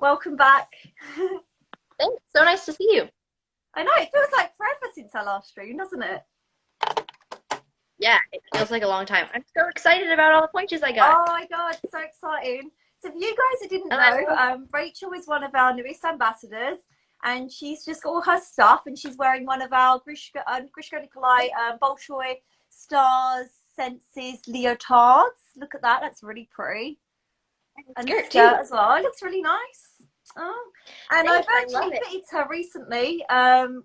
welcome back. Thanks. So nice to see you. I know, it feels like forever since our last stream, doesn't it? Yeah, it feels like a long time. I'm so excited about all the pointers I got. Oh my God, so exciting. So for you guys who didn't And I know, Rachel is one of our newest ambassadors, and she's just got all her stuff, and she's wearing one of our Grishko Nikolay Bolshoi Stars Senses leotards. Look at that, that's really pretty. And the skirt as well, it looks really nice. Oh, and Thanks, I've actually fitted her recently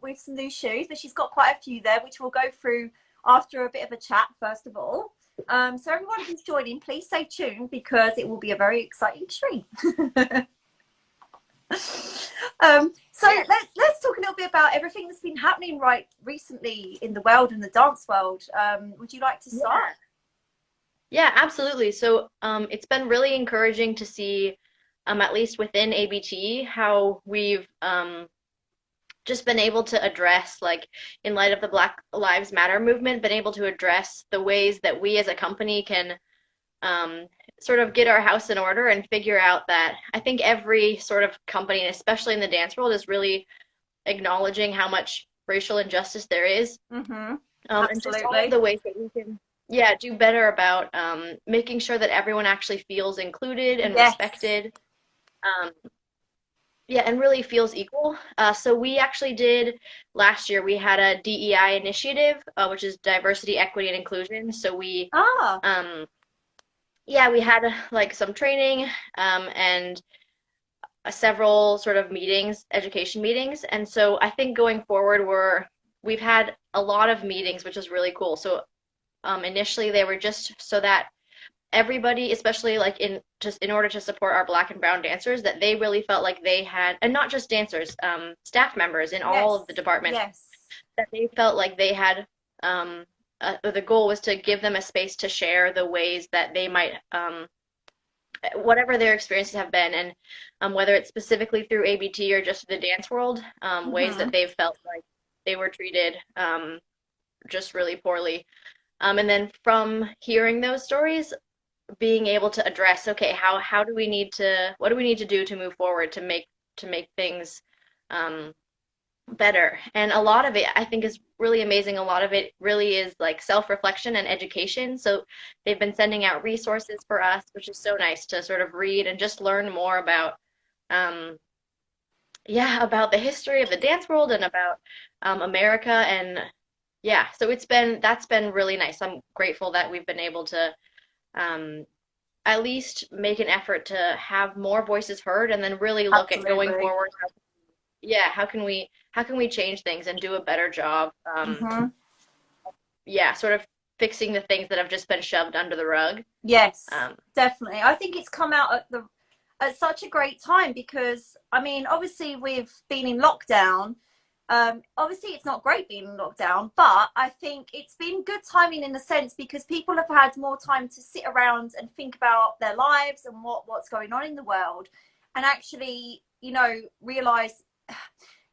with some new shoes, but she's got quite a few there, which we'll go through after a bit of a chat, first of all. So everyone who's joining, please stay tuned because it will be a very exciting stream. So let's talk a little bit about everything that's been happening recently in the world and the dance world. Would you like to start? Yeah, absolutely. So it's been really encouraging to see, at least within ABT, how we've just been able to address, like, in light of the Black Lives Matter movement, been able to address the ways that we as a company can sort of get our house in order and figure out that I think every sort of company, and especially in the dance world, is really acknowledging how much racial injustice there is. Mm-hmm. And just all of the ways that we can do better about making sure that everyone actually feels included and respected. And really feels equal. So we actually did last year, we had a DEI initiative, which is diversity, equity, and inclusion. So we we had like some training and several sort of meetings, education meetings. And so I think going forward, we've had a lot of meetings, which is really cool. So initially they were just so that everybody, especially like in order to support our Black and brown dancers, that they really felt like they had, and not just dancers, staff members in all of the departments, that they felt like they had, the goal was to give them a space to share the ways that they might, whatever their experiences have been, and whether it's specifically through ABT or just the dance world, ways that they've felt like they were treated just really poorly. And then from hearing those stories, being able to address, okay, what do we need to do to move forward to make things better. And a lot of it I think is really amazing. A lot of it really is like self-reflection and education. So they've been sending out resources for us, which is so nice to sort of read and just learn more about about the history of the dance world and about America. And so that's been really nice. I'm grateful that we've been able to at least make an effort to have more voices heard, and then really look at going forward. How can we change things and do a better job? Sort of fixing the things that have just been shoved under the rug. Yes, definitely. I think it's come out at such a great time because, I mean, obviously we've been in lockdown. Obviously it's not great being in lockdown, but I think it's been good timing in a sense because people have had more time to sit around and think about their lives and what's going on in the world, and actually, realize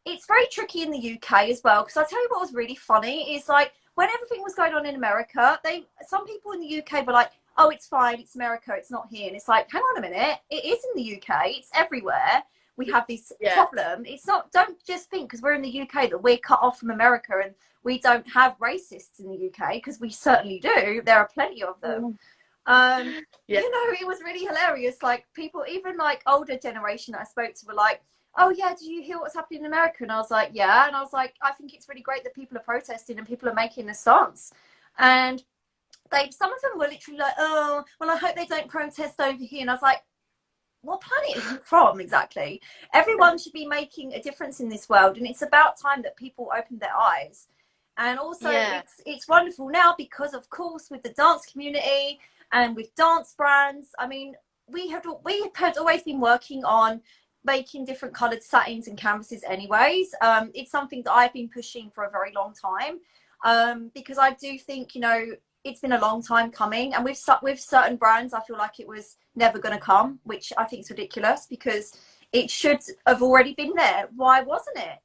it's very tricky in the UK as well. Because I'll tell you what was really funny is, like, when everything was going on in America, some people in the UK were like, oh, it's fine, it's America, it's not here. And it's like, hang on a minute, it is in the UK, it's everywhere. We have this problem. It's not, don't just think because we're in the UK that we're cut off from America and we don't have racists in the UK, because we certainly do. There are plenty of them. It was really hilarious. Like, people, even like older generation that I spoke to, were like, oh yeah, did you hear what's happening in America? And I was like, yeah. And I was like, I think it's really great that people are protesting and people are making a stance. And some of them were literally like, oh, well, I hope they don't protest over here. And I was like, what planet are you from exactly? Everyone should be making a difference in this world, and it's about time that people open their eyes. And also it's wonderful now because, of course, with the dance community and with dance brands, I mean, we had always been working on making different colored satins and canvases anyways. It's something that I've been pushing for a very long time, because I do think, it's been a long time coming, and with certain brands, I feel like it was never going to come, which I think is ridiculous because it should have already been there. Why wasn't it?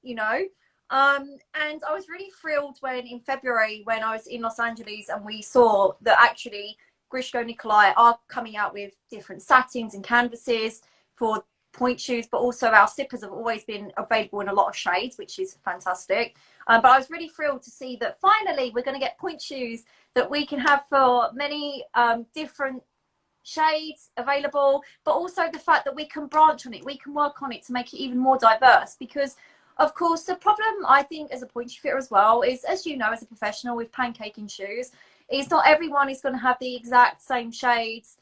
And I was really thrilled when in February, when I was in Los Angeles, and we saw that actually Grishko Nikolay are coming out with different satins and canvases for point shoes, but also our slippers have always been available in a lot of shades, which is fantastic. But I was really thrilled to see that finally we're going to get point shoes that we can have for many different shades available, but also the fact that we can branch on it, we can work on it to make it even more diverse. Because of course the problem, I think, as a point shoe fitter as well is, as you know, as a professional with pancaking shoes, is not everyone is going to have the exact same shades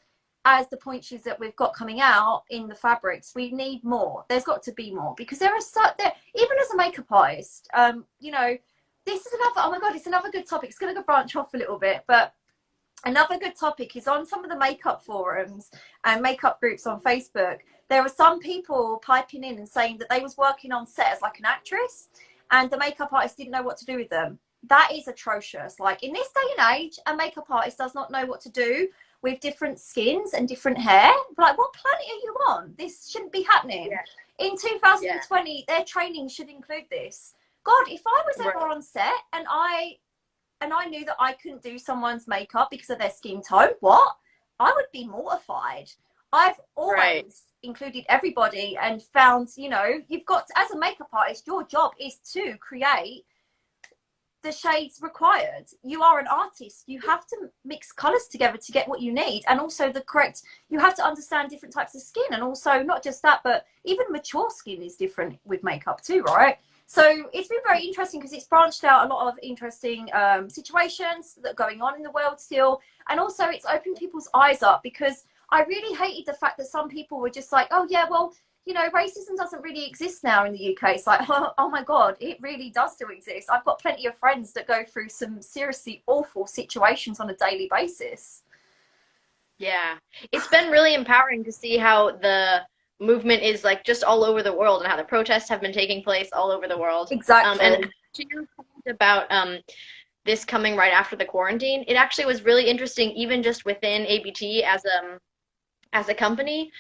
as the point shoes that we've got coming out in the fabrics. We need more. There's got to be more, because there are even as a makeup artist, you know, this is another, oh my god, it's another good topic. It's going to go branch off a little bit, but another good topic is on some of the makeup forums and makeup groups on Facebook. There were some people piping in and saying that they was working on set as like an actress, and the makeup artist didn't know what to do with them. That is atrocious. Like, in this day and age, a makeup artist does not know what to do with different skins and different hair. Like, what planet are you on? This shouldn't be happening. Yeah. In 2020, their training should include this. God, if I was ever on set and I knew that I couldn't do someone's makeup because of their skin tone, what? I would be mortified. I've always included everybody and found, you know, you've got to, as a makeup artist, your job is to create the shades required. You are an artist. You have to mix colors together to get what you need, and also you have to understand different types of skin, and also not just that, but even mature skin is different with makeup too, right? So it's been very interesting because it's branched out a lot of interesting situations that are going on in the world still, and also it's opened people's eyes up, because I really hated the fact that some people were just like, oh yeah, well, you know, racism doesn't really exist now in the UK. It's like, oh my God, it really does still exist. I've got plenty of friends that go through some seriously awful situations on a daily basis. Yeah, it's been really empowering to see how the movement is like just all over the world, and how the protests have been taking place all over the world. Exactly. And to your point about this coming right after the quarantine, it actually was really interesting, even just within ABT as a company.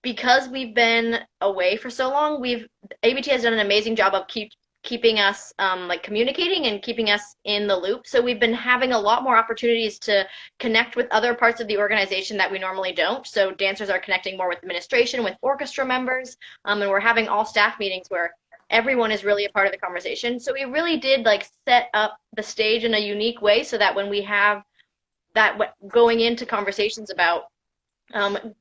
Because we've been away for so long, ABT has done an amazing job of keeping us like communicating and keeping us in the loop. So we've been having a lot more opportunities to connect with other parts of the organization that we normally don't. So dancers are connecting more with administration, with orchestra members, and we're having all staff meetings where everyone is really a part of the conversation. So we really did like set up the stage in a unique way, so that when we have that going into conversations about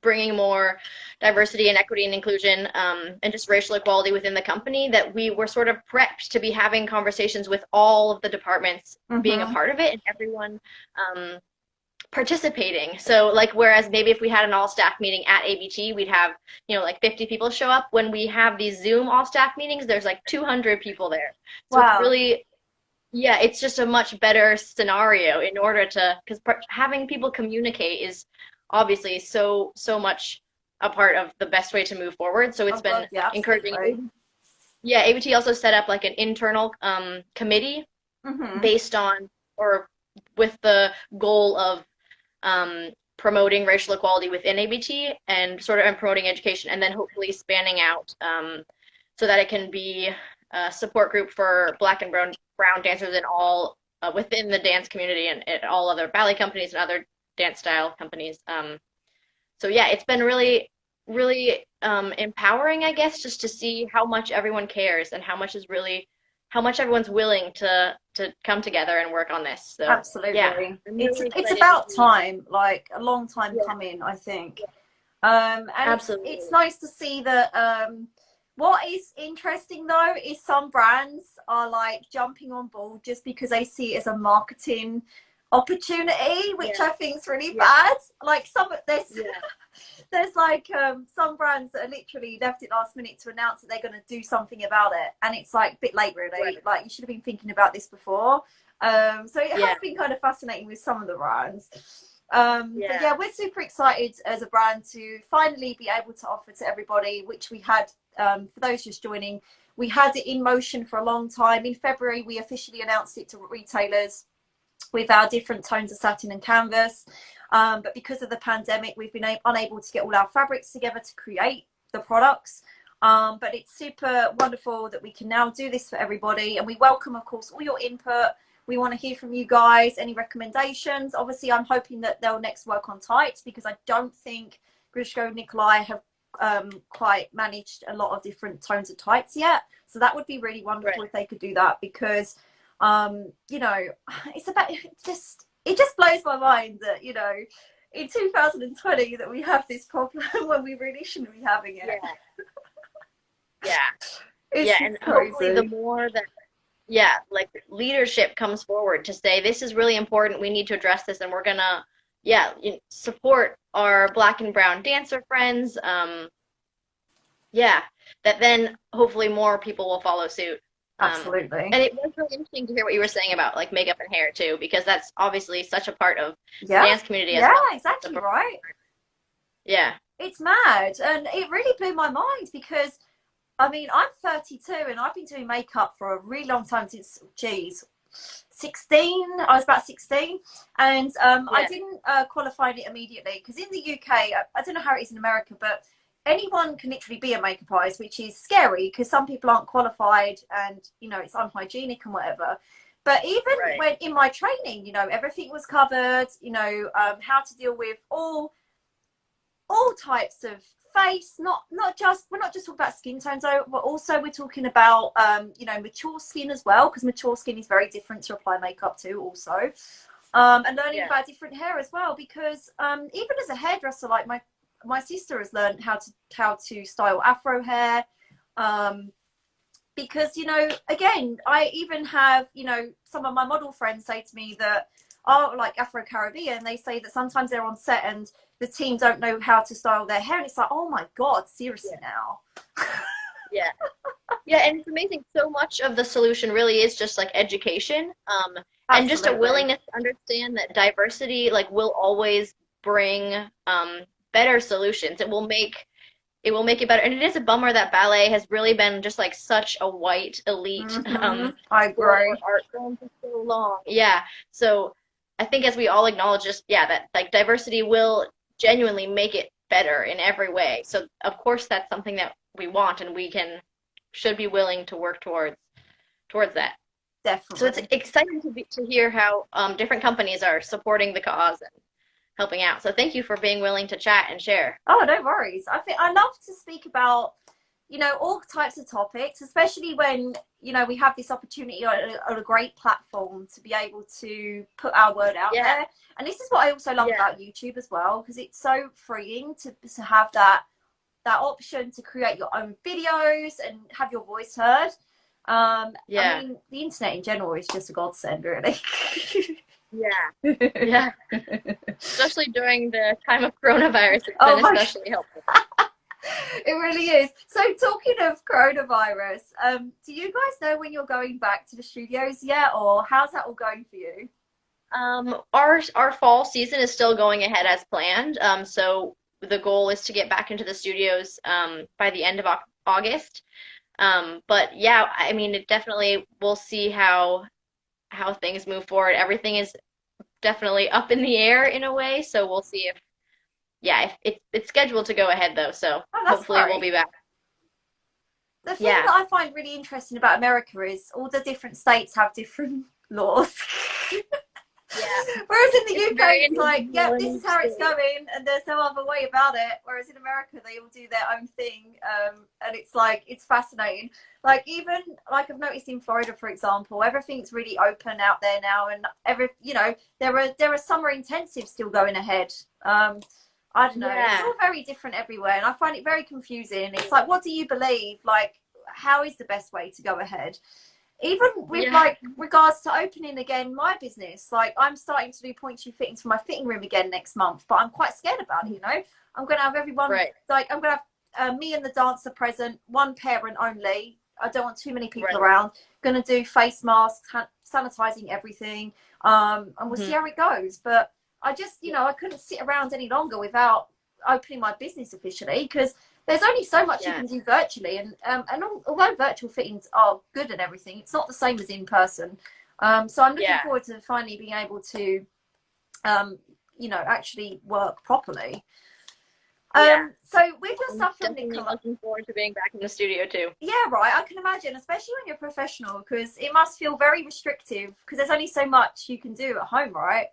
bringing more diversity and equity and inclusion and just racial equality within the company, that we were sort of prepped to be having conversations with all of the departments being a part of it, and everyone participating. So like, whereas maybe if we had an all staff meeting at ABT, we'd have, you know, like 50 people show up. When we have these Zoom all staff meetings, there's like 200 people there. So wow. It's really, yeah, it's just a much better scenario in order to, because having people communicate is obviously so much a part of the best way to move forward. So it's been encouraging. Right. Yeah, ABT also set up like an internal committee based on, or with the goal of promoting racial equality within ABT, and sort of promoting education, and then hopefully spanning out so that it can be a support group for Black and brown dancers in all within the dance community, and at all other ballet companies and other dance style companies. So yeah, it's been really empowering, I guess, just to see how much everyone cares, and how much everyone's willing to come together and work on this. So absolutely, yeah, it's about time, like a long time coming, I think. And absolutely. It's nice to see that. What is interesting though is some brands are like jumping on board just because they see it as a marketing opportunity, which I think is really bad. Like there's like some brands that are literally left it last minute to announce that they're going to do something about it, and it's like a bit late really. Like, you should have been thinking about this before. So it has been kind of fascinating with some of the brands. But yeah, we're super excited as a brand to finally be able to offer to everybody, which we had, for those just joining, we had it in motion for a long time. In February we officially announced it to retailers with our different tones of satin and canvas, but because of the pandemic we've been unable to get all our fabrics together to create the products, but it's super wonderful that we can now do this for everybody, and we welcome, of course, all your input. We want to hear from you guys, any recommendations. Obviously I'm hoping that they'll next work on tights, because I don't think Grishko and Nikolay have quite managed a lot of different tones and types yet. So that would be really wonderful if they could do that, because you know, it's about, it just blows my mind that, you know, in 2020 that we have this problem when we really shouldn't be having it. Yeah, and hopefully the more that like leadership comes forward to say this is really important, we need to address this, and we're gonna support our Black and brown dancer friends, that then hopefully more people will follow suit. Absolutely. And it was really interesting to hear what you were saying about like makeup and hair too, because that's obviously such a part of the dance community as well. Yeah, exactly right. Yeah. It's mad, and it really blew my mind, because I mean, I'm 32 and I've been doing makeup for a really long time, since 16. I was about 16, and I didn't qualify in it immediately, because in the UK, I don't know how it is in America, but anyone can literally be a makeup artist, which is scary because some people aren't qualified, and you know, it's unhygienic and whatever. But even when in my training, you know, everything was covered, you know, how to deal with all types of face, not just, we're not just talking about skin tones though, but also we're talking about you know, mature skin as well, because mature skin is very different to apply makeup to also. And learning about different hair as well, because even as a hairdresser, like my sister has learned how to style afro hair, because, you know, again, I even have, you know, some of my model friends say to me that are like Afro-Caribbean, they say that sometimes they're on set and the team don't know how to style their hair, and it's like, oh my God, seriously now. And it's amazing. So much of the solution really is just like education, and just a willingness to understand that diversity like will always bring better solutions. It will make it better. And it is a bummer that ballet has really been just like such a white elite I agree. art form for so long. So I think as we all acknowledge, just that like diversity will genuinely make it better in every way. So of course that's something that we want, and we should be willing to work towards that. Definitely. So it's exciting to hear how different companies are supporting the cause and helping out. So thank you for being willing to chat and share. Oh, no worries. I love to speak about, you know, all types of topics, especially when, you know, we have this opportunity on a great platform to be able to put our word out there. And this is what I also love about YouTube as well, because it's so freeing to have that option to create your own videos and have your voice heard. I mean, the internet in general is just a godsend, really. Especially during the time of coronavirus, it's been especially helpful. It really is. So talking of coronavirus, do you guys know when you're going back to the studios yet, or how's that all going for you? Our fall season is still going ahead as planned. So the goal is to get back into the studios by the end of August. But yeah, I mean, it definitely, we'll see how things move forward. Everything is definitely up in the air in a way, so we'll see if it's scheduled to go ahead though, so hopefully we'll be back. The thing that I find really interesting about America is all the different states have different laws. Whereas in the UK, it's like, this is how it's going, and there's no other way about it. Whereas in America, they all do their own thing, and it's like, it's fascinating. Like, even like I've noticed in Florida, for example, everything's really open out there now, and you know, there are summer intensives still going ahead. I don't know. It's all very different everywhere, and I find it very confusing. It's like, what do you believe? Like, how is the best way to go ahead? Even with like regards to opening again my business, like I'm starting to do pointe fittings for my fitting room again next month, but I'm quite scared about it, you know. I'm going to have everyone, like I'm going to have me and the dancer present, one parent only. I don't want too many people around. Going to do face masks, sanitizing everything, and we'll see how it goes. But I just, you know, I couldn't sit around any longer without opening my business officially, because there's only so much you can do virtually, and although virtual fittings are good and everything, it's not the same as in person. So I'm looking forward to finally being able to, you know, actually work properly. So with your stuff from Nikolay, looking forward to being back in the studio too. Yeah, right. I can imagine, especially when you're professional, because it must feel very restrictive, because there's only so much you can do at home, right?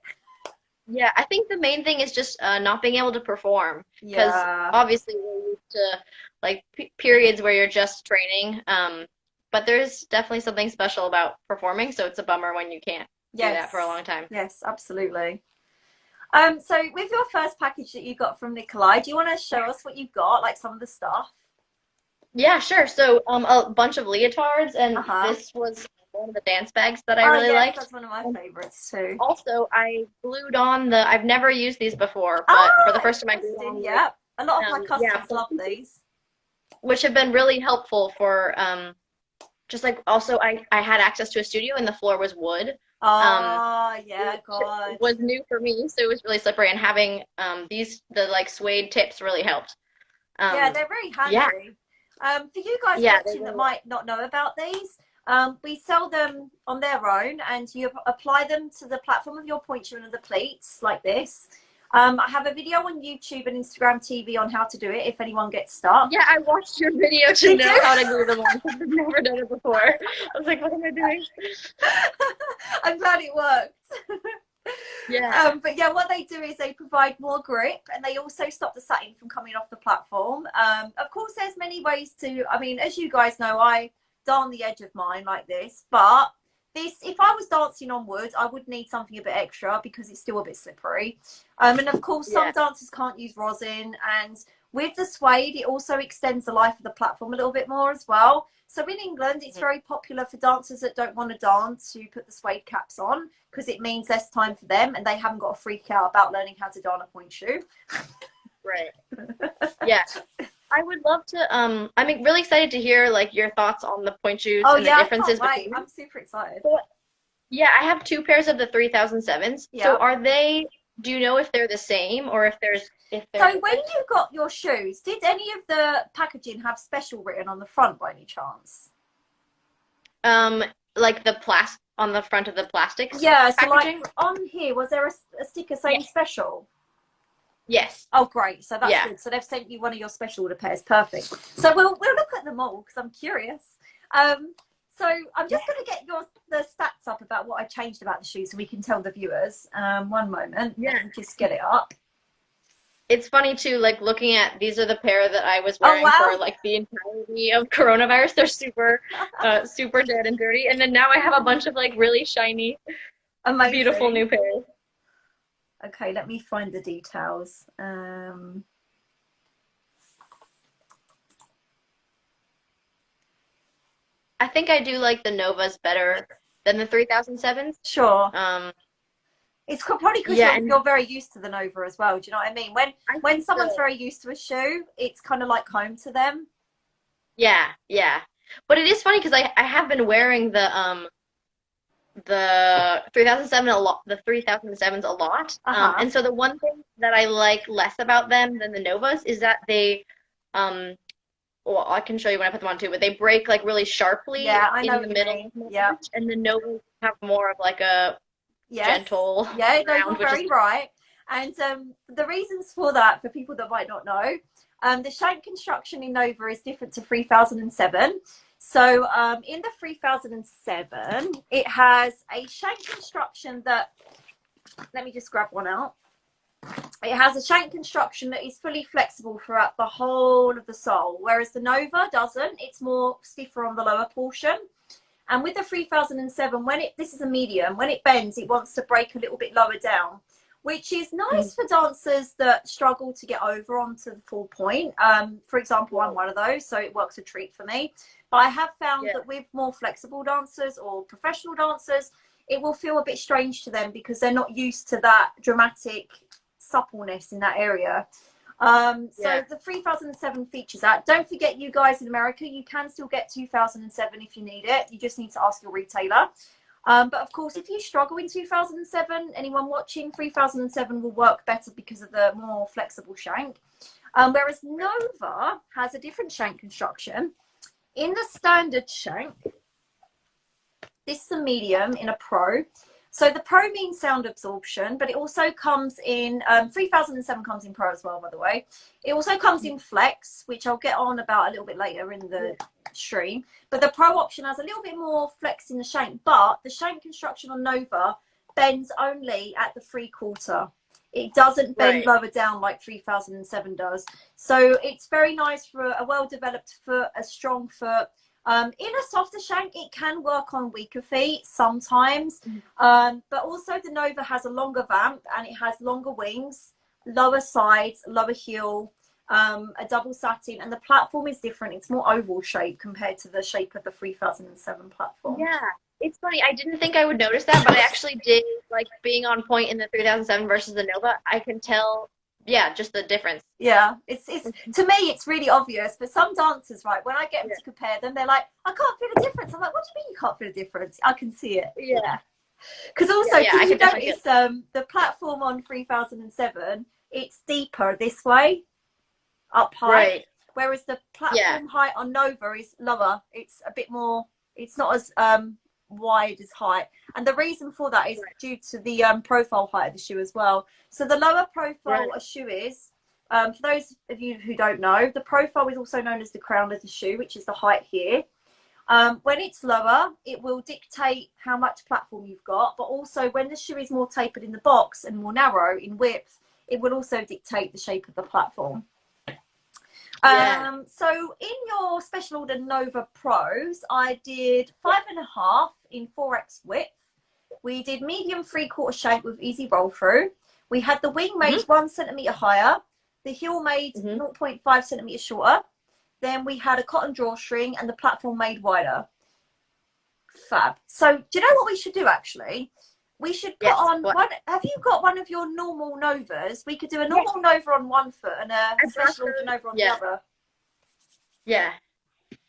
Yeah, I think the main thing is just not being able to perform because Yeah. obviously we're used to like p periods where you're just training. But there's definitely something special about performing, so it's a bummer when you can't do that for a Yes. long time. Yes, absolutely. So with your first package that you got from Nikolay, do you want to show us what you've got, like some of the stuff? Yeah, sure. So a bunch of leotards, and Uh-huh. this was one of the dance bags that I Oh really yes, liked. that's one of my And favorites too. also, I glued on the. I've never used these before, but for the Ah, first time, I glued interesting. on Yeah. A lot of my yeah, customers love these. which have been really helpful for just like also I had access to a studio and the floor was wood, um, Oh, yeah, which God. was new for me, so it was really slippery. And having the like suede tips really helped. Yeah, Um, they're very yeah, handy. For you guys yeah, they watching that really. might not know about these, we sell them on their own, and you apply them to the platform of your pointer and the pleats like this. I have a video on YouTube and Instagram TV on how to do it if anyone gets stuck. Yeah, I watched your video to Did know you? how to glue them on because I've never done it before. I was like, what am I doing? I'm glad it worked. Yeah. But yeah, what they do is they provide more grip and they also stop the satin from coming off the platform. Of course, there's many ways to, I mean, as you guys know, I darn the edge of mine like this, but this, if I was dancing on wood, I would need something a bit extra because it's still a bit slippery. And of course, some Yeah. dancers can't use rosin, and with the suede, it also extends the life of the platform a little bit more as well. So in England, it's very popular for dancers that don't want to dance to put the suede caps on because it means less time for them and they haven't got to freak out about learning how to darn a point shoe. Right. Yeah. I would love to I'm really excited to hear like your thoughts on the point shoes Oh and the yeah, I can't differences wait. between them. I'm super excited. So, yeah, I have two pairs of the 3007s. So Yeah. are they, do you know if they're the same or if they're So when different? you got your shoes, did any of the packaging have special written on the front by any chance? Um like the plastic on the front of the plastics Yeah, so like packaging? on here, was there a sticker Yeah. saying special? Yes. Oh, great. So that's Yeah. good. So they've sent you one of your special order pairs. Perfect. So we'll look at them all because I'm curious. So I'm Yeah. just going to get the stats up about what I changed about the shoes so we can tell the viewers. One moment. Yeah. Let me just get it up. It's funny too, like looking at these are the pair that I was Oh, wearing for wow. like the entirety of coronavirus. They're super dead and dirty. And then now I have a bunch of like really shiny, beautiful Amazing. new pairs. Okay, let me find the details. I think I do like the Novas better than the 3007s. Sure. Um, It's probably because yeah, and you're very used to the Nova as well. Do you know what I mean? I When think someone's very used to a shoe, it's kind of like home to them. yeah, yeah. But it is funny because I have been wearing the 3007 a lot, the 3007s a lot. Uh-huh. And so the one thing that I like less about them than the Novas is that they um well, I can show you when I put them on too, but they break like really sharply Yeah, I know in the what you middle mean. of my Yeah. arch, and the Novas have more of like a Yes. gentle Yeah, no, ground, you're which is very right. And the reasons for that, for people that might not know, the shank construction in Nova is different to 3007. So in the 3007, it has a shank construction that, let me just grab one out. It has a shank construction that is fully flexible throughout the whole of the sole, whereas the Nova doesn't. It's more stiffer on the lower portion. And with the 3007, this is a medium, when it bends, it wants to break a little bit lower down, which is nice for dancers that struggle to get over onto the full point. For example, I'm one of those, so it works a treat for me. But I have found that with more flexible dancers or professional dancers, it will feel a bit strange to them because they're not used to that dramatic suppleness in that area. So the 3007 features that. Don't forget, you guys in America, you can still get 2007 if you need it. You just need to ask your retailer. But of course, if you struggle in 2007, anyone watching, 3007 will work better because of the more flexible shank. Whereas Nova has a different shank construction. In the standard shank, this is a medium in a pro. So the pro means sound absorption, but it also comes in, 3007 comes in pro as well, by the way. It also comes in flex, which I'll get on about a little bit later in the stream. But the pro option has a little bit more flex in the shank, but the shank construction on Nova bends only at the 3/4. It doesn't bend Right. lower down like 3007 does. So it's very nice for a well-developed foot, a strong foot. In a softer shank, it can work on weaker feet sometimes. But also the Nova has a longer vamp and it has longer wings, lower sides, lower heel, a double satin, and the platform is different. It's more oval shape compared to the shape of the 3007 platform. Yeah, it's funny. I didn't think I would notice that, but I actually did, like being on point in the 3007 versus the Nova. I can tell, yeah, just the difference. Yeah, it's to me it's really obvious, but some dancers, right, when I get them Yeah. to compare them, they're like, I can't feel a difference. I'm like, what do you mean you can't feel a difference? I can see it. Yeah. Because also, Yeah, I can you could definitely notice get the platform on 3007, it's deeper this way, up high, right. whereas the Yeah. platform height on Nova is lower. It's a bit more, it's not as wide as height. And the reason for that is Right. due to the profile height of the shoe as well. So the lower profile Right. a shoe is, for those of you who don't know, the profile is also known as the crown of the shoe, which is the height here. When it's lower, it will dictate how much platform you've got, but also when the shoe is more tapered in the box and more narrow in width, it will also dictate the shape of the platform. Yeah. So in your special order Nova Pros, I did 5.5 in 4x width. We did medium 3/4 shape with easy roll through. We had the wing made 1 centimetre higher, the heel made 0.5 centimetres shorter. Then we had a cotton drawstring and the platform made wider. Fab. So do you know what we should do actually? We should put on What? one. Have you got one of your normal Novas? We could do a normal Nova on one foot and a special order Nova on the other. Yeah.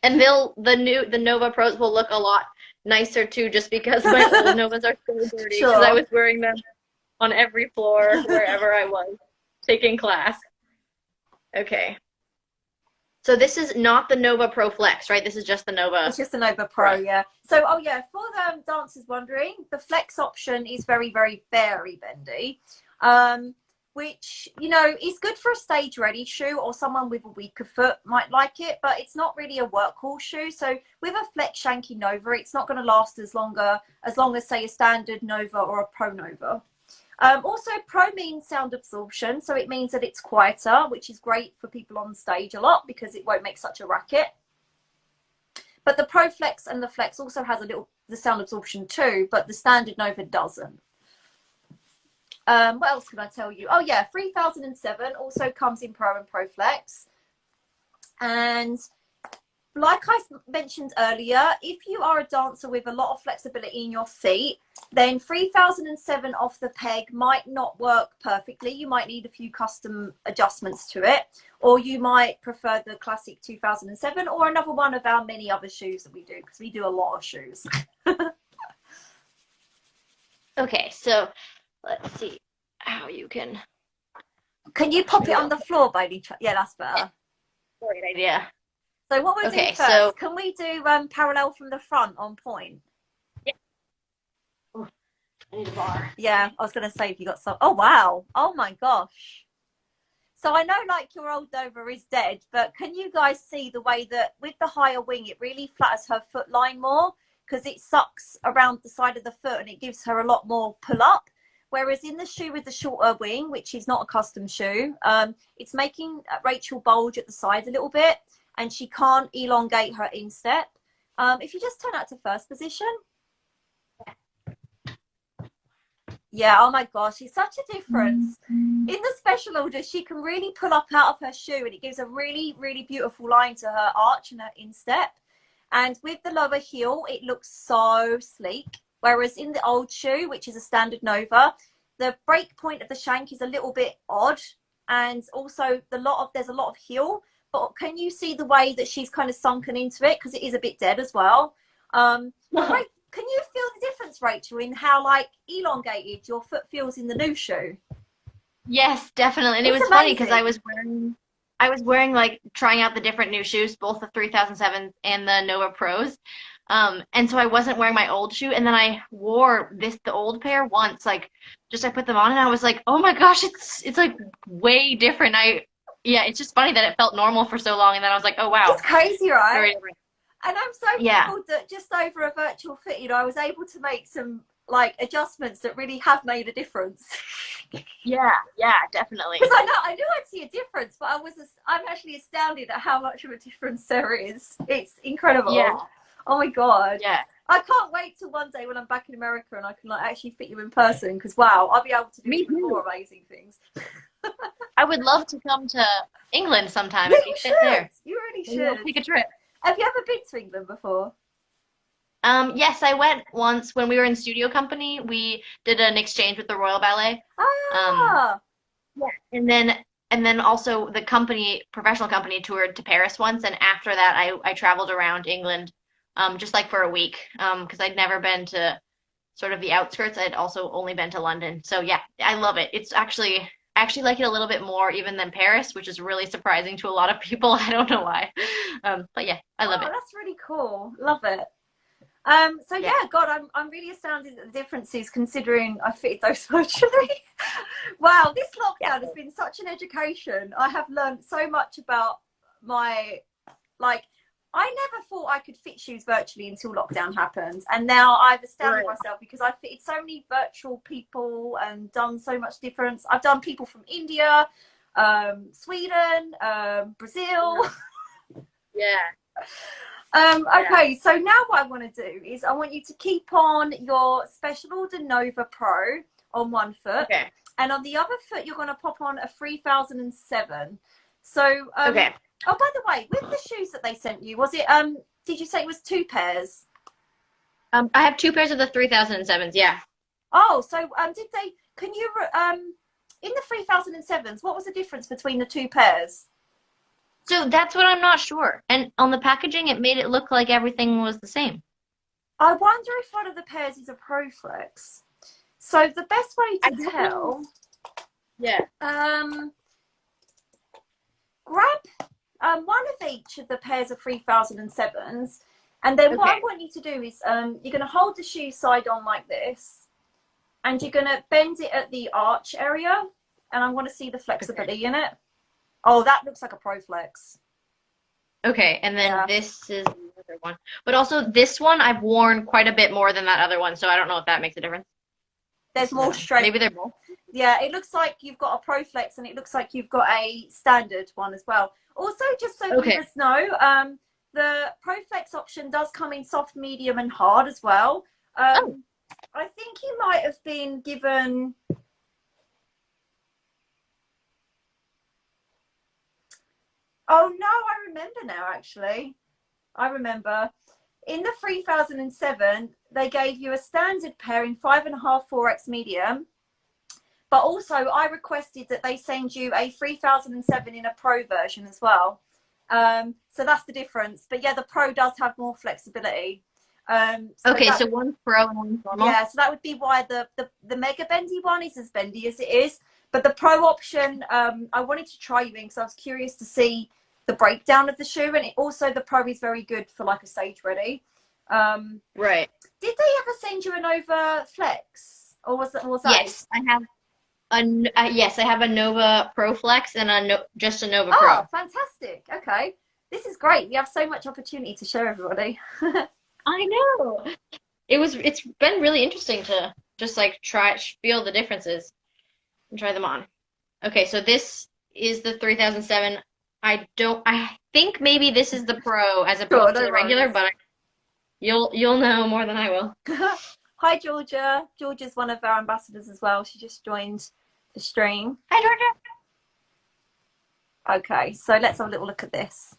And the Nova Pros will look a lot nicer too, just because my old Novas are so dirty because I was wearing them on every floor wherever I was taking class. Okay. So this is not the Nova Pro Flex, right? This is just the Nova. It's just the Nova Pro, yeah. So, oh yeah, for the dancers wondering, the Flex option is very, very, very bendy, which, you know, is good for a stage-ready shoe, or someone with a weaker foot might like it, but it's not really a workhorse shoe. So with a Flex Shanky Nova, it's not going to last as long as, say, a standard Nova or a Pro Nova. Also, Pro means sound absorption, so it means that it's quieter, which is great for people on stage a lot because it won't make such a racket. But the Pro Flex and the Flex also has the sound absorption too, but the standard Nova doesn't. What else can I tell you? Oh yeah, 3007 also comes in Pro and Pro Flex. And like I mentioned earlier, if you are a dancer with a lot of flexibility in your feet, then 3007 off the peg might not work perfectly. You might need a few custom adjustments to it, or you might prefer the classic 2007 or another one of our many other shoes that we do, because we do a lot of shoes. Okay, so let's see how you can. Can you pop it on the floor by any chance? Yeah, that's better. Great idea. So what we'll do first, so can we do parallel from the front on point? Yeah. Oh, I need a bar. Yeah, I was going to say if you got some. Oh, wow. Oh, my gosh. So I know like your old Nova is dead, but can you guys see the way that with the higher wing, it really flatters her foot line more because it sucks around the side of the foot and it gives her a lot more pull up. Whereas in the shoe with the shorter wing, which is not a custom shoe, it's making Rachel bulge at the sides a little bit and she can't elongate her instep. If you just turn out to first position. Yeah, oh my gosh, it's such a difference. In the special order, she can really pull up out of her shoe and it gives a really, really beautiful line to her arch and her instep. And with the lower heel, it looks so sleek. Whereas in the old shoe, which is a standard Nova, the break point of the shank is a little bit odd. And also there's a lot of heel. But can you see the way that she's kind of sunken into it? Because it is a bit dead as well. Can you feel the difference, Rachel, in how like elongated your foot feels in the new shoe? Yes, definitely. And it was funny because I was wearing like trying out the different new shoes, both the 3007s and the Nova Pros. And so I wasn't wearing my old shoe, and then I wore the old pair once, like I put them on and I was like, oh my gosh, it's like way different. It's just funny that it felt normal for so long, and then I was like, oh wow. It's crazy, right? Very different. And I'm so proud that just over a virtual fit, you know, I was able to make some like adjustments that really have made a difference. Yeah, yeah, definitely. Because I knew I'd see a difference, but I'm actually astounded at how much of a difference there is. It's incredible. Yeah, Oh my god. yeah. I can't wait till one day when I'm back in America and I can like actually fit you in person. Because wow, I'll be able to do Me even too. more amazing things. I would love to come to England sometime Yeah, if you you fit should. there. You really Maybe I'll should. take a trip. Have you ever been to England before? Yes, I went once when we were in studio company. We did an exchange with the Royal Ballet. Um, Ah, yeah. And then also the company, professional company, toured to Paris once, and after that I traveled around England, just like for a week, because I'd never been to sort of the outskirts. I'd also only been to London. So yeah, I love it. It's actually I actually like it a little bit more even than Paris, which is really surprising to a lot of people. I don't know why. But yeah, I love oh, it. that's really cool. Love it. So Yeah. yeah, God, I'm really astounded at the differences considering I fitted those virtually. Wow, this Yeah. lockdown has been such an education. I have learned so much about my like I never thought I could fit shoes virtually until lockdown happened. And now I've astounded Right. myself because I've fitted so many virtual people and done so much difference. I've done people from India, Sweden, Brazil. Yeah. Yeah. Okay, so now what I want to do is I want you to keep on your Special Order Nova Pro on one foot, Okay. and on the other foot you're going to pop on a 3007. So, Okay. oh, by the way, with the shoes that they sent you, was it did you say it was two pairs? I have two pairs of the 3007s. Yeah. Oh, so did they? Can you in the 3007s? What was the difference between the two pairs? So that's what I'm not sure. And on the packaging, it made it look like everything was the same. I wonder if one of the pairs is a ProFlex. So the best way I to don't tell, know. Yeah. grab one of each of the pairs of 3007s, and then what I Okay. want you to do is you're going to hold the shoe side on like this, and you're going to bend it at the arch area, and I want to see the flexibility in it. Oh, that looks like a ProFlex. Okay. And then Yeah. this is the other one. But also this one I've worn quite a bit more than that other one, so I don't know if that makes a difference. There's more strength. Maybe they're both. Yeah, it looks like you've got a ProFlex and it looks like you've got a standard one as well. Also, just so Okay. viewers know, the ProFlex option does come in soft, medium, and hard as well. Oh. I think you might have been given. Oh no, I remember now. Actually, I remember. In the 3007, they gave you a standard pair in 5.5 4X medium. But also, I requested that they send you a 3007 in a Pro version as well. So that's the difference. But yeah, the Pro does have more flexibility. Okay, so one's pro and one's normal. Yeah, so that would be why the mega bendy one is as bendy as it is. But the Pro option, I wanted to try you in because I was curious to see the breakdown of the shoe. And also the Pro is very good for like a stage ready. Right. Did they ever send you a Nova Flex? Or was that? Yes, I have yes, I have a Nova Pro Flex and just a Nova Pro. Oh, fantastic. Okay. This is great. We have so much opportunity to show everybody. I know. It's been really interesting to just like feel the differences and try them on. Okay, so this is the 3007. I think maybe this is the Pro as opposed to the regular, but you'll know more than I will. Hi, Georgia. Georgia's one of our ambassadors as well. She just joined the stream. Hi, Georgia. Okay, so let's have a little look at this.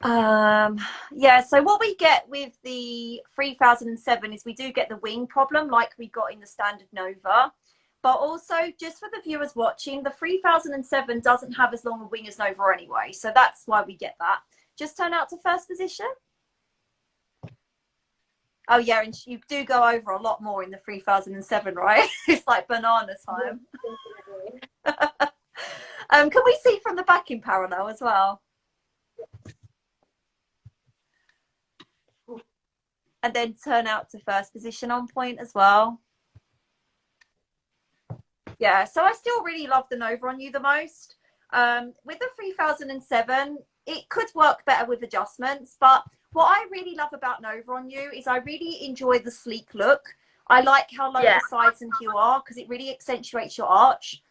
Yeah, so what we get with the 3007 is we do get the wing problem like we got in the standard Nova. But also, just for the viewers watching, the 3007 doesn't have as long a wing as Nova anyway. So that's why we get that. Just turn out to first position. Oh yeah, and you do go over a lot more in the 3007, right? It's like banana time. Can we see from the back in parallel as well? And then turn out to first position on point as well. Yeah, so I still really love the Nova on you the most. With the 3007, it could work better with adjustments, but what I really love about Nova on you is I really enjoy the sleek look. I like how low Yeah. the sides and heel are because it really accentuates your arch.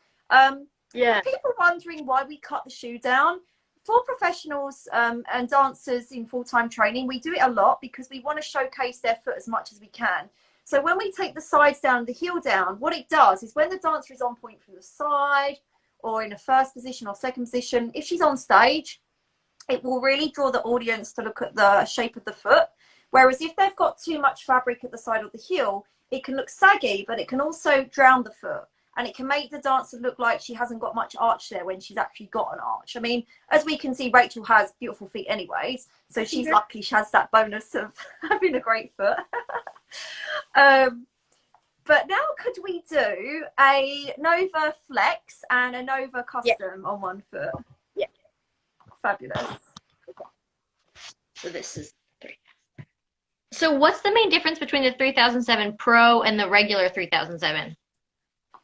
Yeah. People wondering why we cut the shoe down. For professionals and dancers in full-time training, we do it a lot because we want to showcase their foot as much as we can. So when we take the sides down, the heel down, what it does is when the dancer is on point from the side or in a first position or second position, if she's on stage, it will really draw the audience to look at the shape of the foot. Whereas if they've got too much fabric at the side of the heel, it can look saggy, but it can also drown the foot. And it can make the dancer look like she hasn't got much arch there when she's actually got an arch. I mean, as we can see, Rachel has beautiful feet anyways. So she's lucky she has that bonus of having a great foot. But now could we do a Nova Flex and a Nova Custom on one foot? Yeah. Fabulous. Okay. So this is 3. So what's the main difference between the 3007 Pro and the regular 3007?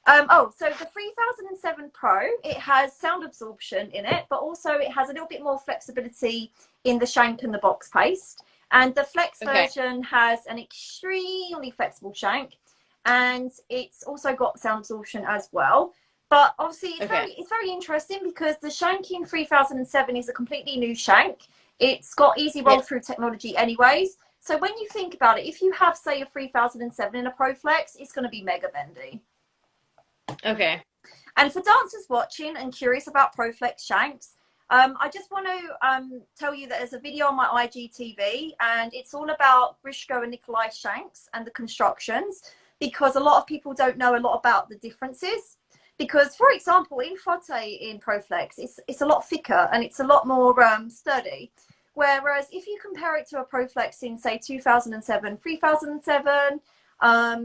So the 3007 Pro, it has sound absorption in it, but also it has a little bit more flexibility in the shank and the box paste. And the Flex version has an extremely flexible shank, and it's also got sound absorption as well. But obviously it's very interesting because the shank in 3007 is a completely new shank. It's got easy roll through technology anyways. So when you think about it, if you have, say, a 3007 in a Pro Flex, it's going to be mega bendy. Okay. And for dancers watching and curious about Pro Flex shanks, I just want to tell you that there's a video on my IGTV, and it's all about Grishko and Nikolay shanks and the constructions, because a lot of people don't know a lot about the differences. Because, for example, in Frotte in Pro Flex, it's a lot thicker and it's a lot more sturdy. Whereas if you compare it to a Pro Flex in, say, 2007, 3007,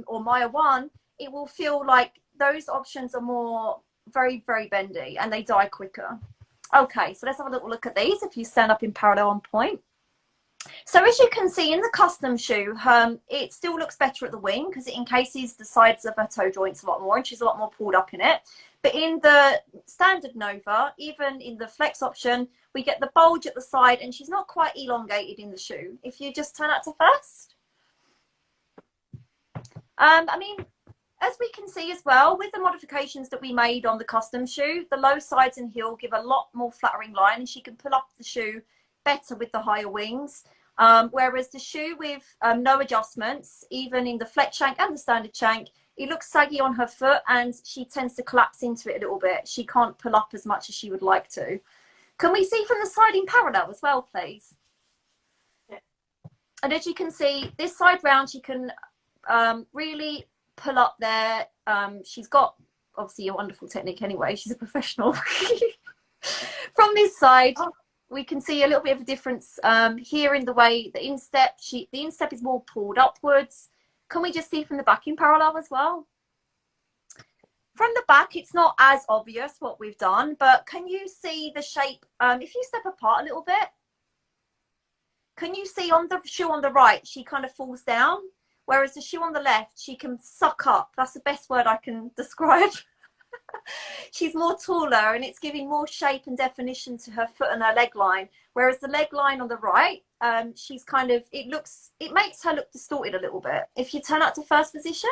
or Maya 1, it will feel like those options are more very, very bendy and they die quicker. Okay, so let's have a little look at these if you stand up in parallel on point. So as you can see in the custom shoe, it still looks better at the wing because it encases the sides of her toe joints a lot more and she's a lot more pulled up in it. But in the standard Nova, even in the Flex option, we get the bulge at the side and she's not quite elongated in the shoe. If you just turn out to first. I mean, as we can see as well, with the modifications that we made on the custom shoe, the low sides and heel give a lot more flattering line and she can pull up the shoe better with the higher wings. Whereas the shoe with no adjustments, even in the Flex shank and the standard shank, it looks saggy on her foot and she tends to collapse into it a little bit. She can't pull up as much as she would like to. Can we see from the side in parallel as well, please? Yeah. And as you can see, this side round, she can really pull up there. She's got obviously a wonderful technique anyway. She's a professional. From this side, we can see a little bit of a difference here in the way the instep. The instep is more pulled upwards. Can we just see from the back in parallel as well? From the back, it's not as obvious what we've done, but can you see the shape? If you step apart a little bit, can you see on the shoe on the right, she kind of falls down? Whereas the shoe on the left, she can suck up. That's the best word I can describe. She's more taller and it's giving more shape and definition to her foot and her leg line. Whereas the leg line on the right, she's kind of, it makes her look distorted a little bit. If you turn out to first position.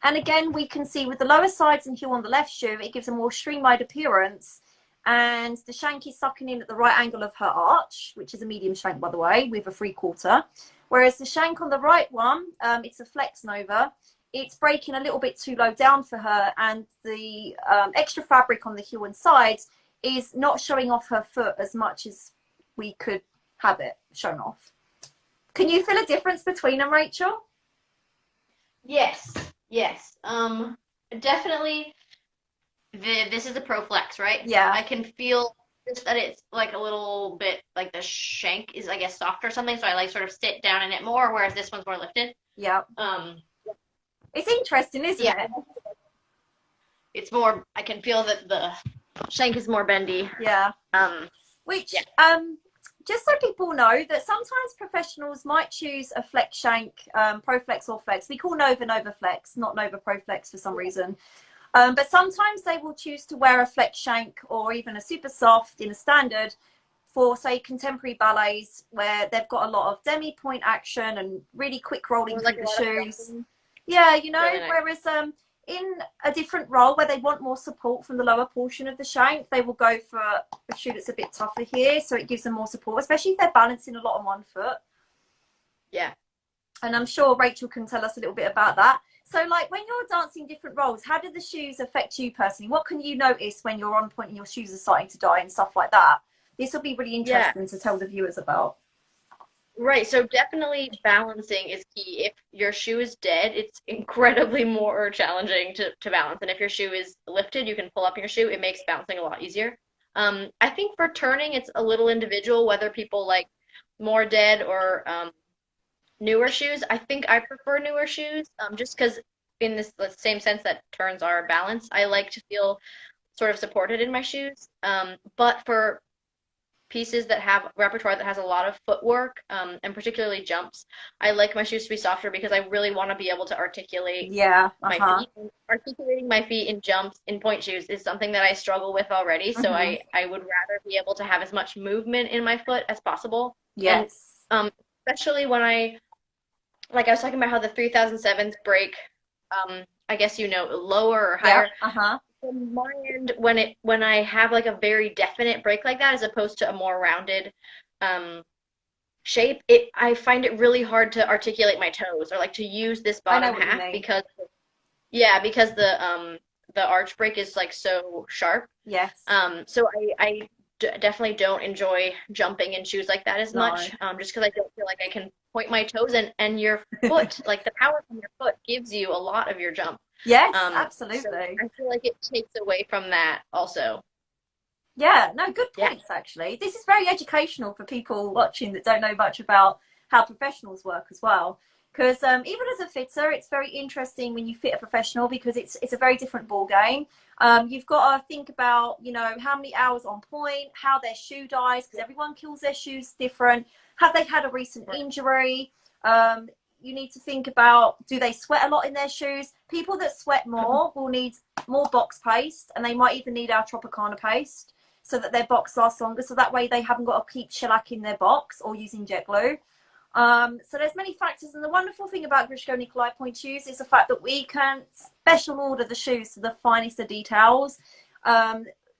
And again, we can see with the lower sides and heel on the left shoe, it gives a more streamlined appearance. And the shank is sucking in at the right angle of her arch, which is a medium shank, by the way, with a 3/4. Whereas the shank on the right one, it's a Flex Nova. It's breaking a little bit too low down for her, and the extra fabric on the heel and sides is not showing off her foot as much as we could have it shown off. Can you feel a difference between them, Rachel? Yes, yes. Definitely. This is the Pro Flex, right? Yeah. I can feel just that it's like a little bit like the shank is, I guess, soft or something. So I like sort of sit down in it more, whereas this one's more lifted. Yeah. It's interesting, isn't it? It's more, I can feel that the shank is more bendy. Yeah. Just so people know that sometimes professionals might choose a Flex shank, Pro Flex or Flex. We call Nova Nova Flex, not Nova Pro Flex for some reason. But sometimes they will choose to wear a Flex shank or even a super soft in a standard for, say, contemporary ballets where they've got a lot of demi-point action and really quick rolling Or like through a the lot of shoes. jumping. Yeah, you know, Really nice. whereas in a different role where they want more support from the lower portion of the shank, they will go for a shoe that's a bit tougher here, so it gives them more support, especially if they're balancing a lot on one foot. Yeah. And I'm sure Rachel can tell us a little bit about that. So, like, when you're dancing different roles, how do the shoes affect you personally? What can you notice when you're on point and your shoes are starting to die and stuff like that? This will be really Yeah. interesting to tell the viewers about. Right, so definitely balancing is key. If your shoe is dead, it's incredibly more challenging to balance. And if your shoe is lifted, you can pull up your shoe. It makes balancing a lot easier. I think for turning, it's a little individual, whether people like more dead or newer shoes. I think I prefer newer shoes, just because in this the same sense that turns are balanced, I like to feel sort of supported in my shoes. But for pieces that have repertoire that has a lot of footwork, and particularly jumps, I like my shoes to be softer because I really want to be able to articulate Yeah, my feet. And articulating my feet in jumps in point shoes is something that I struggle with already. So I would rather be able to have as much movement in my foot as possible. And Yes. especially when like I was talking about how the 3007s break, I guess lower or higher. Yeah. From my end, when I have like a very definite break like that, as opposed to a more rounded shape, I find it really hard to articulate my toes or like to use this I know bottom what you half mean. because the arch break is like so sharp. Yes. So I definitely don't enjoy jumping in shoes like that as No. much, just because I don't feel like I can point my toes, and your foot, like the power from your foot gives you a lot of your jump. Yes, So absolutely. I feel like it takes away from that also. Yeah, no, good Yeah. points, actually. This is very educational for people watching that don't know much about how professionals work as well. Because even as a fitter, it's very interesting when you fit a professional because it's a very different ball game. You've got to think about, you know, how many hours on point, how their shoe dies, because everyone kills their shoes different. Have they had a recent injury? You need to think about, do they sweat a lot in their shoes? People that sweat more will need more box paste, and they might even need our Tropicana paste so that their box lasts longer. So that way they haven't got to keep shellacking their box or using jet glue. So there's many factors, and the wonderful thing about Grishko Nikolay point shoes is the fact that we can special order the shoes to the finest of details.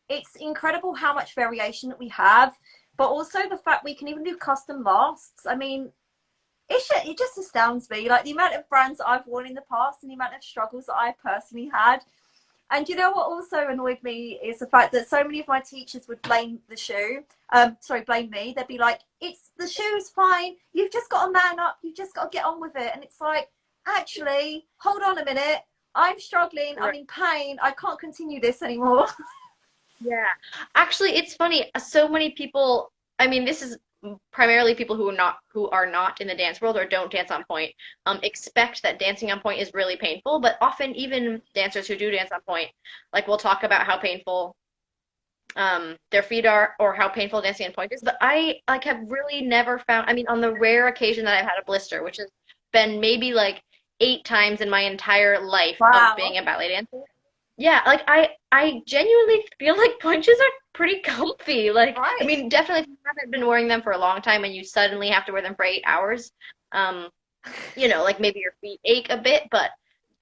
It's incredible how much variation that we have, but also the fact we can even do custom lasts. I mean, it just astounds me, like the amount of brands that I've worn in the past and the amount of struggles that I personally had. And you know what also annoyed me is the fact that so many of my teachers would blame the shoe. Blame me. They'd be like, "It's the shoe's fine. You've just got to man up. You've just got to get on with it." And it's like, actually, hold on a minute. I'm struggling. Right. I'm in pain. I can't continue this anymore. Yeah. Actually, it's funny. So many people, I mean, this is primarily people who are not in the dance world or don't dance on point, expect that dancing on point is really painful, but often even dancers who do dance on point, like we'll talk about how painful their feet are or how painful dancing on point is. But I like have really never found, I mean, on the rare occasion that I've had a blister, which has been maybe like 8 times in my entire life of being a ballet dancer. Yeah, like I genuinely feel like ponchos are pretty comfy. Like, Right. I mean, definitely if you haven't been wearing them for a long time and you suddenly have to wear them for 8 hours, like maybe your feet ache a bit, but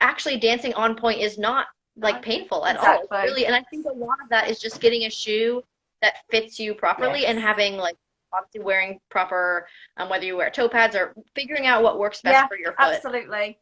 actually dancing on point is not like painful at all. It's really, and I think a lot of that is just getting a shoe that fits you properly and having like obviously wearing proper, whether you wear toe pads or figuring out what works best for your foot. Absolutely.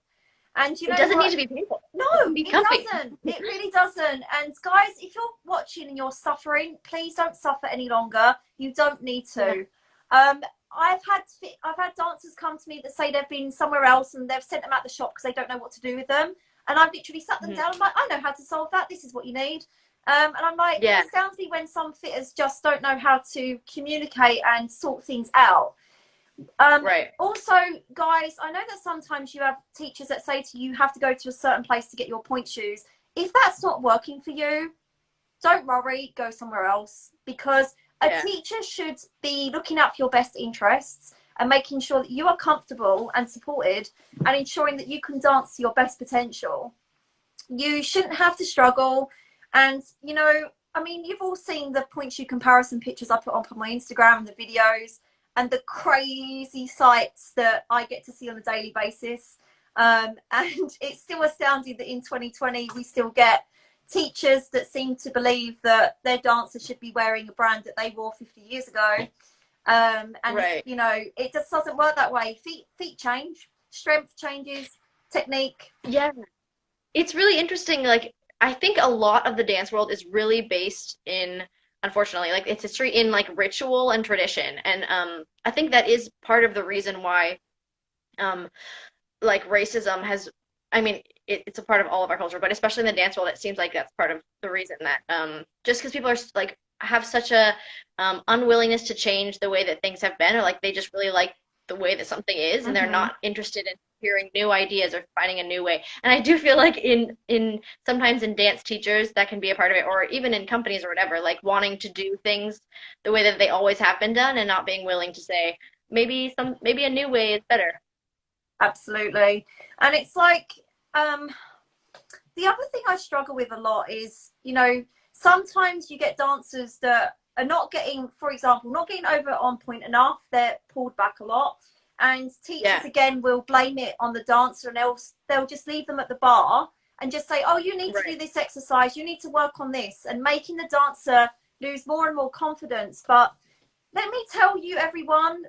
And you know, it doesn't need to be painful. No, it doesn't. It really doesn't. And guys, if you're watching and you're suffering, please don't suffer any longer. You don't need to. Yeah. I've had dancers come to me that say they've been somewhere else and they've sent them out the shop because they don't know what to do with them. And I've literally sat them down. I'm like, I know how to solve that. This is what you need. And I'm like, it astounds me when some fitters just don't know how to communicate and sort things out. Also, guys, I know that sometimes you have teachers that say to you, you have to go to a certain place to get your point shoes. If that's not working for you, don't worry, go somewhere else, because a teacher should be looking out for your best interests and making sure that you are comfortable and supported and ensuring that you can dance to your best potential. You shouldn't have to struggle. And, you know, I mean, you've all seen the point shoe comparison pictures I put up on my Instagram and the videos and the crazy sights that I get to see on a daily basis. And it's still astounding that in 2020 we still get teachers that seem to believe that their dancers should be wearing a brand that they wore 50 years ago. And Right. you know, it just doesn't work that way. Feet change, strength changes, technique. Yeah. It's really interesting. Like, I think a lot of the dance world is really based in, unfortunately, like its history in like ritual and tradition. And I think that is part of the reason why um like racism has, I mean, it's a part of all of our culture, but especially in the dance world, it seems like that's part of the reason that just because people are like have such a unwillingness to change the way that things have been, or like they just really like the way that something is, and they're Mm-hmm. not interested in hearing new ideas or finding a new way. And I do feel like in sometimes in dance teachers that can be a part of it, or even in companies or whatever, like wanting to do things the way that they always have been done, and not being willing to say maybe a new way is better. Absolutely. And it's like, the other thing I struggle with a lot is, you know, sometimes you get dancers that are not getting, for example, not getting over on point enough. They're pulled back a lot. And teachers Yeah. again will blame it on the dancer, and they'll just leave them at the bar and just say, oh, you need to do Right. this exercise, you need to work on this, and making the dancer lose more and more confidence. But let me tell you, everyone,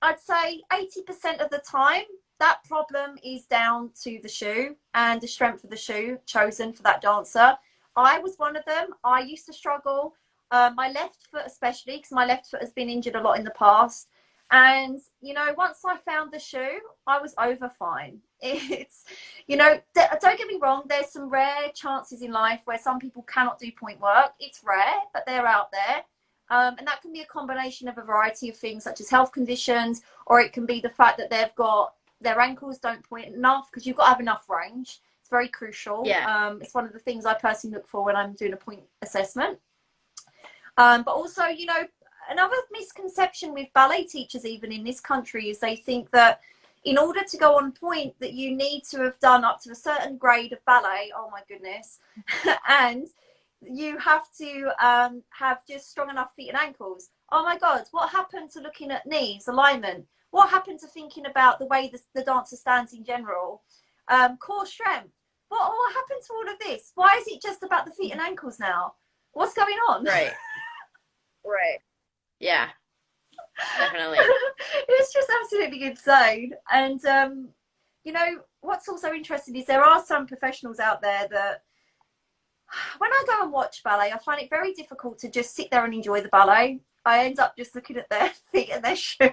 I'd say 80% of the time, that problem is down to the shoe and the strength of the shoe chosen for that dancer. I was one of them. I used to struggle, my left foot especially, because my left foot has been injured a lot in the past. And, you know, once I found the shoe, I was over fine. It's, you know, don't get me wrong, there's some rare chances in life where some people cannot do point work. It's rare, but they're out there. And that can be a combination of a variety of things, such as health conditions, or it can be the fact that they've got their ankles don't point enough, because you've got to have enough range. It's very crucial. Yeah. It's one of the things I personally look for when I'm doing a point assessment. But also, you know, another misconception with ballet teachers, even in this country, is they think that in order to go on point, that you need to have done up to a certain grade of ballet. Oh my goodness. And you have to have just strong enough feet and ankles. Oh my God, what happened to looking at knees, alignment? What happened to thinking about the way the dancer stands in general? Core strength. What happened to all of this? Why is it just about the feet and ankles now? What's going on? Right. Right. Yeah, definitely. It's just absolutely insane. And you know, what's also interesting is there are some professionals out there that when I go and watch ballet, I find it very difficult to just sit there and enjoy the ballet. I end up just looking at their feet and their shoes.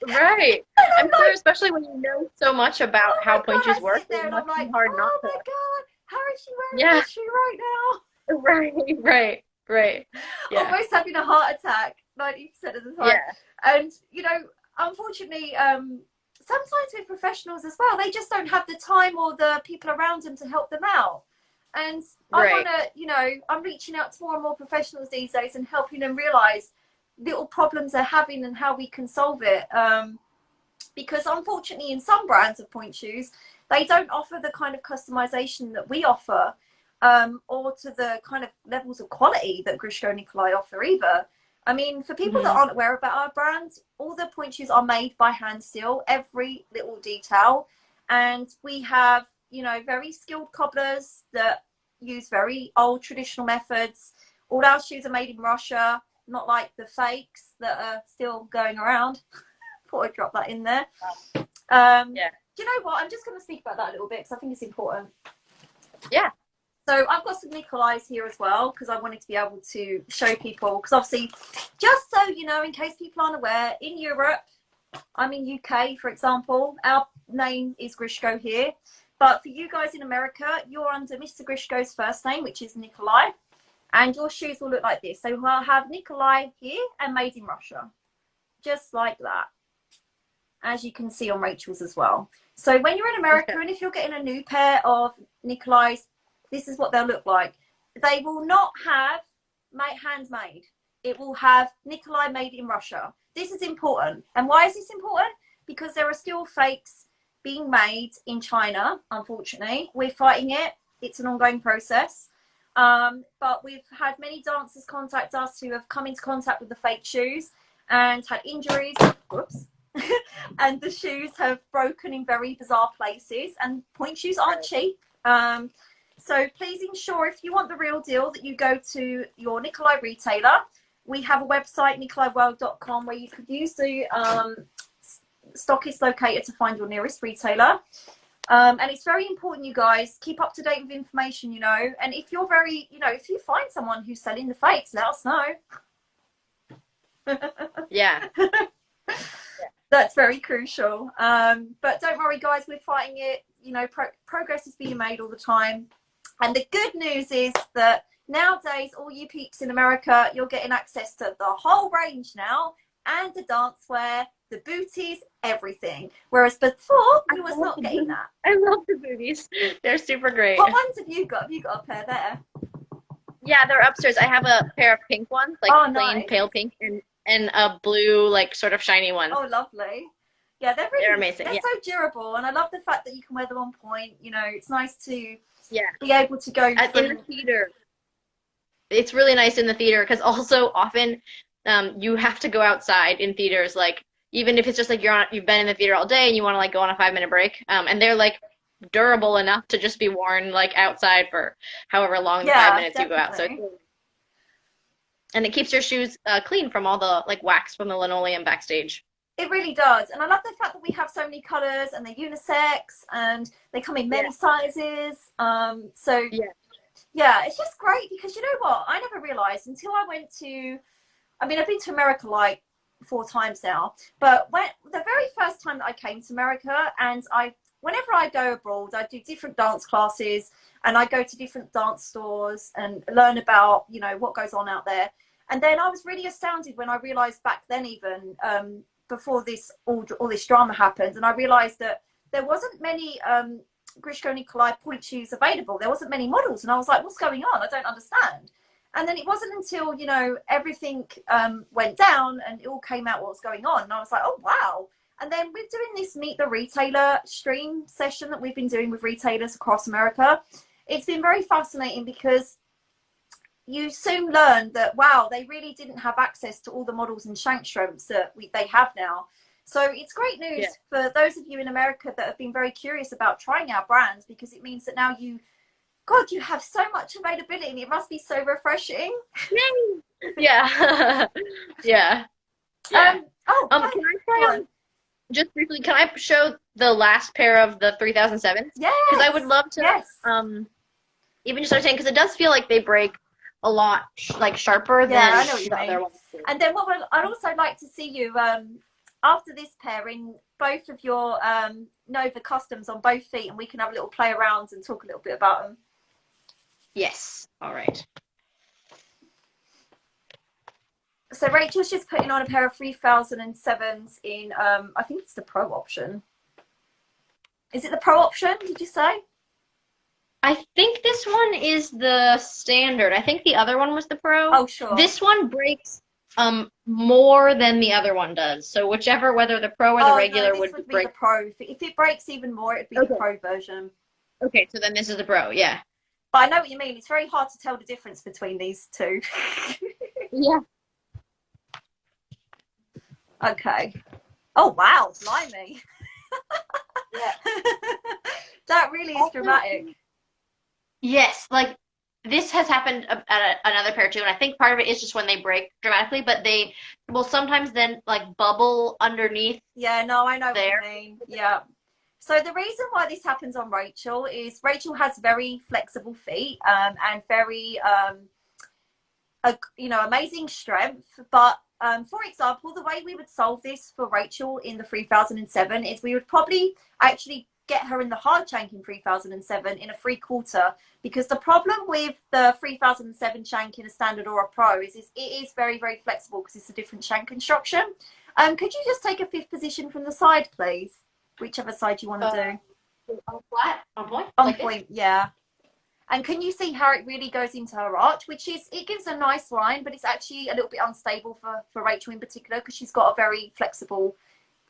Right. And I'm I'm sure, like, especially when you know so much about oh how my God, punches I work, sit there it and I'm must be like, hard not oh to. my God, how is she wearing Yeah. this shoe right now? Right. Right. Right. Yeah. Almost having a heart attack 90% of the time. Yeah. And, you know, unfortunately, sometimes with professionals as well, they just don't have the time or the people around them to help them out. And I want Right. to, you know, I'm reaching out to more and more professionals these days and helping them realize little problems they're having and how we can solve it. Because unfortunately, in some brands of point shoes, they don't offer the kind of customization that we offer, or to the kind of levels of quality that Grishko and Nikolay offer either. I mean, for people that Hmm. aren't aware about our brand, all the point shoes are made by hand still, every little detail. And we have, you know, very skilled cobblers that use very old traditional methods. All our shoes are made in Russia, not like the fakes that are still going around. Thought I'd drop that in there. Yeah. Do you know what? I'm just going to speak about that a little bit because I think it's important. Yeah. So I've got some Nikolays here as well because I wanted to be able to show people, because obviously, just so you know, in case people aren't aware, in Europe, I'm in UK, for example, our name is Grishko here. But for you guys in America, you're under Mr. Grishko's first name, which is Nikolay. And your shoes will look like this. So we'll have Nikolay here and made in Russia. Just like that. As you can see on Rachel's as well. So when you're in America, Okay. and if you're getting a new pair of Nikolays, this is what they'll look like. They will not have handmade. It will have Nikolay made in Russia. This is important. And why is this important? Because there are still fakes being made in China, unfortunately. We're fighting it. It's an ongoing process. But we've had many dancers contact us who have come into contact with the fake shoes and had injuries. Whoops. And the shoes have broken in very bizarre places, and pointe shoes aren't cheap. So please ensure, if you want the real deal, that you go to your Nikolay retailer. We have a website, nikolayworld.com, where you could use the stockist locator to find your nearest retailer. And it's very important, you guys, keep up to date with information, you know. And if you're very, you know, if you find someone who's selling the fakes, let us know. Yeah. That's very crucial. But don't worry, guys, we're fighting it. You know, progress is being made all the time. And the good news is that nowadays, all you peeps in America, you're getting access to the whole range now, and the dancewear, the booties, everything. Whereas before, we was not getting that. I love the booties. They're super great. What ones have you got? Have you got a pair there? Yeah, they're upstairs. I have a pair of pink ones, like plain nice. pale pink, and a blue, like sort of shiny one. Oh, lovely. Yeah, they're amazing. They're so durable, and I love the fact that you can wear them on pointe. You know, it's nice to be able to go in the theater. It's really nice in the theater because also often you have to go outside in theaters, like even if it's just like you've been in the theater all day and you want to like go on a 5-minute break, and they're like durable enough to just be worn like outside for however long the 5 minutes definitely. you go out. So and it keeps your shoes clean from all the like wax from the linoleum backstage. It really does. And I love the fact that we have so many colors, and they're unisex, and they come in many sizes. So yeah, it's just great, because you know what? I never realized until I went to, I mean, I've been to America like 4 times now, but the very first time that I came to America, and whenever I go abroad, I do different dance classes, and I go to different dance stores and learn about, you know, what goes on out there. And then I was really astounded when I realized back then, even before all this drama happened, and I realized that there wasn't many Grishko Nikolay pointe shoes available. There wasn't many models, and I was like, what's going on? I don't understand. And then it wasn't until, you know, everything went down and it all came out what was going on, and I was like, oh wow. And then we're doing this Meet the Retailer stream session that we've been doing with retailers across America. It's been very fascinating, because you soon learn that, wow, they really didn't have access to all the models and shank strengths that they have now. So it's great news for those of you in America that have been very curious about trying our brands, because it means that now you have so much availability, and it must be so refreshing. Yeah. yeah. Can I try just briefly, can I show the last pair of the 3007s? Yes. Because I would love to even just understand, because it does feel like they break a lot like sharper than I know what you the mean. other ones. And then I'd also like to see you after this pair in both of your Nova Customs on both feet, and we can have a little play around and talk a little bit about them. Yes. All right. So Rachel's just putting on a pair of 3007s in, I think it's the Pro option. Is it the Pro option, did you say? I think this one is the standard. I think the other one was the Pro. Oh, sure. This one breaks more than the other one does. So whichever, whether the Pro or the regular would be break. the Pro. If it breaks even more, it'd be the Pro version. Okay, so then this is the Pro, yeah. But I know what you mean. It's very hard to tell the difference between these two. Yeah. Okay. Oh, wow. Blimey. That really is dramatic. Yes, like this has happened at another pair too, and I think part of it is just when they break dramatically, but they will sometimes then like bubble underneath. Yeah, no, I know what you mean. Yeah. So the reason why this happens on Rachel is Rachel has very flexible feet and very, amazing strength. But for example, the way we would solve this for Rachel in the 3007 is we would probably actually get her in the hard shank in 3007 in a 3/4, because the problem with the 3007 shank in a standard or a pro is it is very, very flexible, because it's a different shank construction. Could you just take a 5th position from the side, please? Whichever side you want to do. On flat? On pointe? On like pointe, yeah. And can you see how it really goes into her arch, it gives a nice line, but it's actually a little bit unstable for Rachel in particular, because she's got a very flexible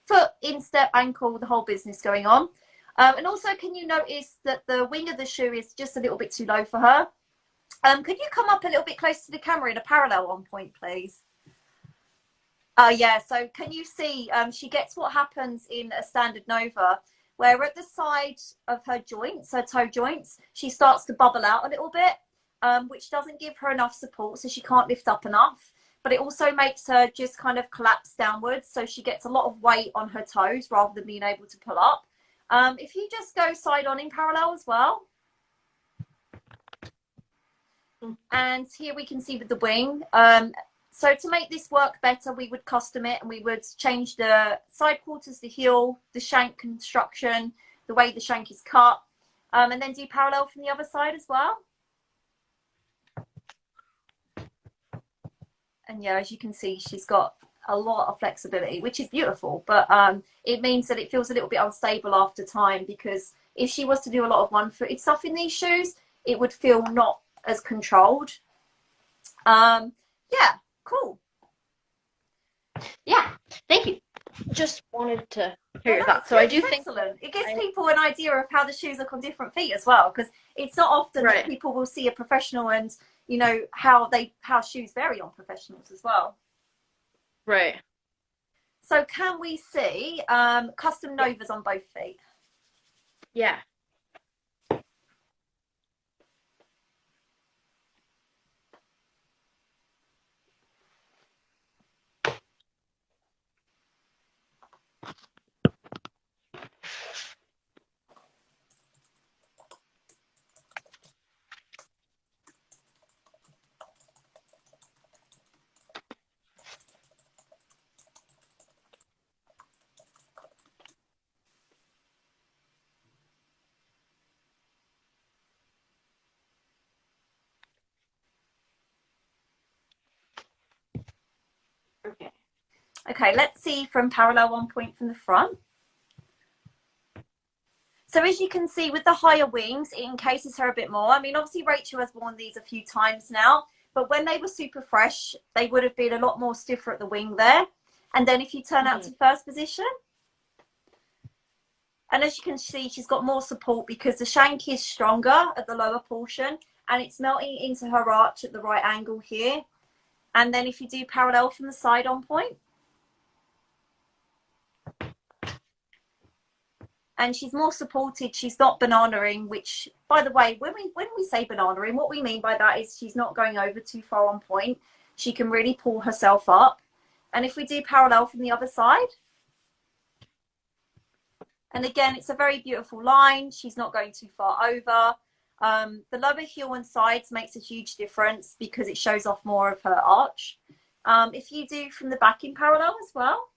foot, instep, ankle, the whole business going on. And also, can you notice that the wing of the shoe is just a little bit too low for her? Could you come up a little bit closer to the camera in a parallel on point, please? Yeah, so can you see she gets what happens in a standard Nova, where at the side of her joints, her toe joints, she starts to bubble out a little bit, which doesn't give her enough support, so she can't lift up enough. But it also makes her just kind of collapse downwards, so she gets a lot of weight on her toes rather than being able to pull up. If you just go side on in parallel as well. And here we can see with the wing. So to make this work better, we would custom it, and we would change the side quarters, the heel, the shank construction, the way the shank is cut, and then do parallel from the other side as well. And yeah, as you can see, she's got a lot of flexibility, which is beautiful, but it means that it feels a little bit unstable after time, because if she was to do a lot of one-footed stuff in these shoes, it would feel not as controlled. Yeah, cool. Yeah, thank you. Just wanted to hear your thoughts. So I do think it gives people an idea of how the shoes look on different feet as well, because it's not often that people will see a professional and you know how shoes vary on professionals as well. Right. So can we see custom Novas on both feet? Yeah. Okay, let's see from parallel on point from the front. So as you can see with the higher wings, it encases her a bit more. I mean, obviously Rachel has worn these a few times now, but when they were super fresh, they would have been a lot more stiffer at the wing there. And then if you turn out to first position, and as you can see, she's got more support because the shank is stronger at the lower portion and it's melting into her arch at the right angle here. And then if you do parallel from the side on point, and she's more supported, she's not bananaing, which, by the way, when we say bananaing, what we mean by that is she's not going over too far on point. She can really pull herself up. And if we do parallel from the other side, and again, it's a very beautiful line. She's not going too far over. The lower heel and sides makes a huge difference because it shows off more of her arch. If you do from the back in parallel as well.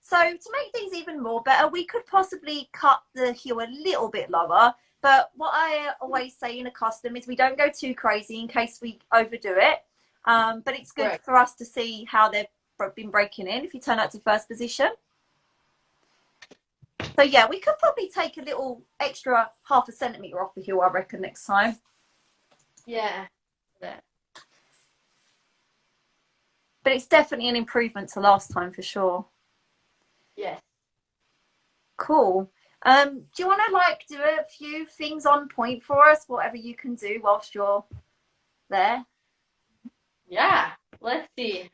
So to make things even more better, we could possibly cut the heel a little bit lower. But what I always say in a custom is we don't go too crazy in case we overdo it. But it's good for us to see how they've been breaking in if you turn out to first position. So yeah, we could probably take a little extra ½ centimetre off the heel, I reckon, next time. Yeah. But it's definitely an improvement to last time for sure. Yes. Cool. Do you want to do a few things on point for us, whatever you can do whilst you're there? Yeah, let's see.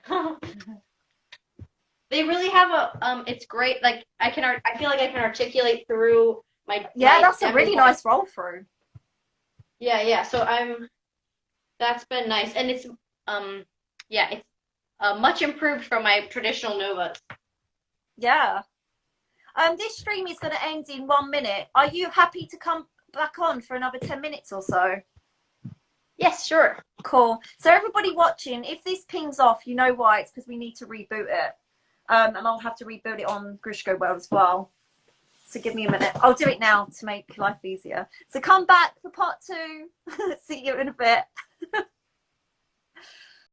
They really have a it's great, like I feel like I can articulate through my that's a really nice roll through. Yeah, so that's been nice, and it's it's much improved from my traditional Novas. Yeah. This stream is going to end in 1 minute. Are you happy to come back on for another 10 minutes or so? Yes, sure. Cool. So everybody watching, if this pings off, you know why. It's because we need to reboot it. And I'll have to reboot it on Grishko World as well. So give me a minute. I'll do it now to make life easier. So come back for part 2. See you in a bit.